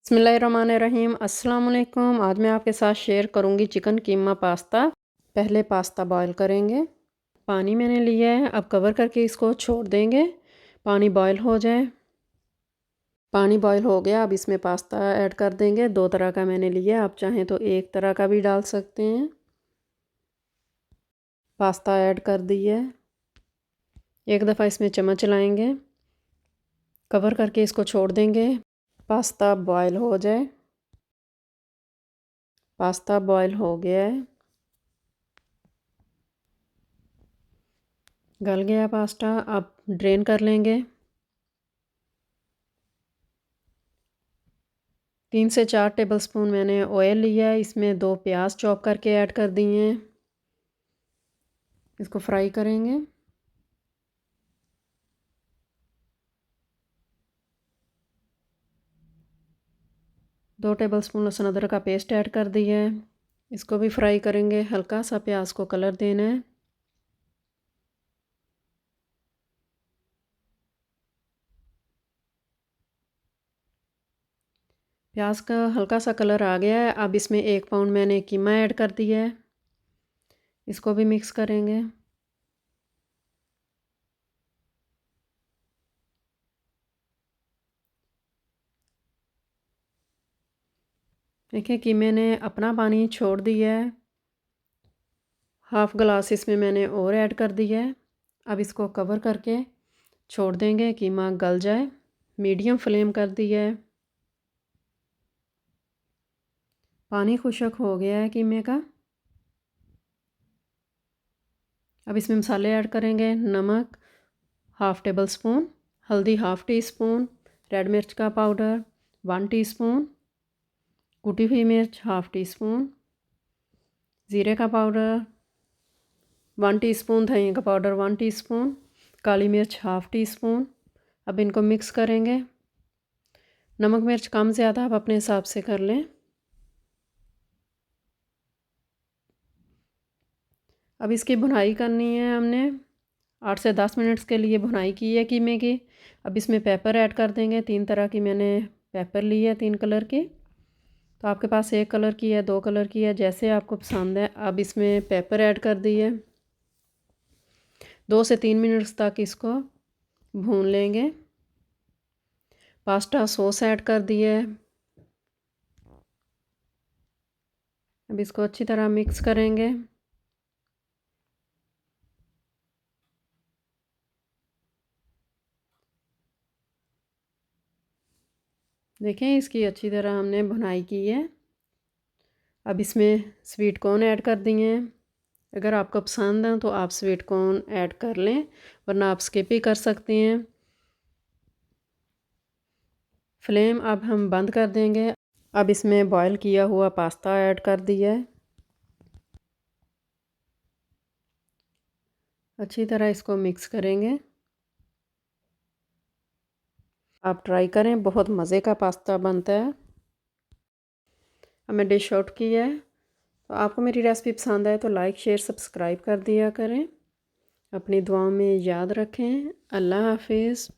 बिस्मिल्लाहिर्रहमानिर्रहीम। अस्सलाम वालेकुम। आज मैं आपके साथ शेयर करूंगी चिकन कीमा पास्ता। पहले पास्ता बॉईल करेंगे। पानी मैंने लिया है, अब कवर करके इसको छोड़ देंगे पानी बॉईल हो जाए। पानी बॉईल हो गया, अब इसमें पास्ता ऐड कर देंगे। दो तरह का मैंने लिया, आप चाहें तो एक तरह का भी डाल सकते हैं। पास्ता ऐड कर दिया है, एक दफ़ा इसमें चम्मच चलाएंगे, कवर करके इसको छोड़ देंगे पास्ता बॉईल हो जाए। पास्ता बॉईल हो गया है, गल गया पास्ता। अब ड्रेन कर लेंगे। 3 से 4 टेबलस्पून मैंने ऑयल लिया है, इसमें 2 प्याज चॉप करके ऐड कर दिए हैं। इसको फ्राई करेंगे। दो टेबलस्पून लहसुन अदरक का पेस्ट ऐड कर दिया है, इसको भी फ्राई करेंगे। हल्का सा प्याज को कलर देना है। प्याज का हल्का सा कलर आ गया है, अब इसमें 1 पाउंड मैंने कीमा ऐड कर दिया है, इसको भी मिक्स करेंगे। देखिए कीमे ने अपना पानी छोड़ दिया है। हाफ़ गिलास इसमें मैंने और ऐड कर दिया है। अब इसको कवर करके छोड़ देंगे, कीमा गल जाए। मीडियम फ्लेम कर दिया है। पानी खुश्क हो गया है कीमे का। अब इसमें मसाले ऐड करेंगे। नमक हाफ़ टेबल स्पून, हल्दी हाफ़ टी स्पून, रेड मिर्च का पाउडर 1 टीस्पून, कुटी हुई मिर्च हाफ़ टी स्पून, ज़ीरे का पाउडर 1 टीस्पून, धनिया का पाउडर 1 टीस्पून, काली मिर्च हाफ़ टी स्पून। अब इनको मिक्स करेंगे। नमक मिर्च कम ज़्यादा आप अपने हिसाब से कर लें। अब इसकी भुनाई करनी है। हमने 8 से 10 मिनट्स के लिए भुनाई की है कीमे की। अब इसमें पेपर ऐड कर देंगे। 3 तरह की मैंने पेपर ली है, 3 कलर की। तो आपके पास 1 कलर की है, 2 कलर की है, जैसे आपको पसंद है। अब इसमें पेपर ऐड कर दिए। 2 से 3 मिनट्स तक इसको भून लेंगे। पास्ता सॉस ऐड कर दिए। अब इसको अच्छी तरह मिक्स करेंगे। देखें इसकी अच्छी तरह हमने भुनाई की है। अब इसमें स्वीट कॉर्न ऐड कर दिए हैं। अगर आपको पसंद है तो आप स्वीट कॉर्न ऐड कर लें, वरना आप स्किप भी कर सकते हैं। फ्लेम अब हम बंद कर देंगे। अब इसमें बॉईल किया हुआ पास्ता ऐड कर दिया है। अच्छी तरह इसको मिक्स करेंगे। आप ट्राई करें, बहुत मज़े का पास्ता बनता है। अब मैं डिश आउट किया है। तो आपको मेरी रेसिपी पसंद आए तो लाइक शेयर सब्सक्राइब कर दिया करें। अपनी दुआओं में याद रखें। अल्लाह हाफिज़।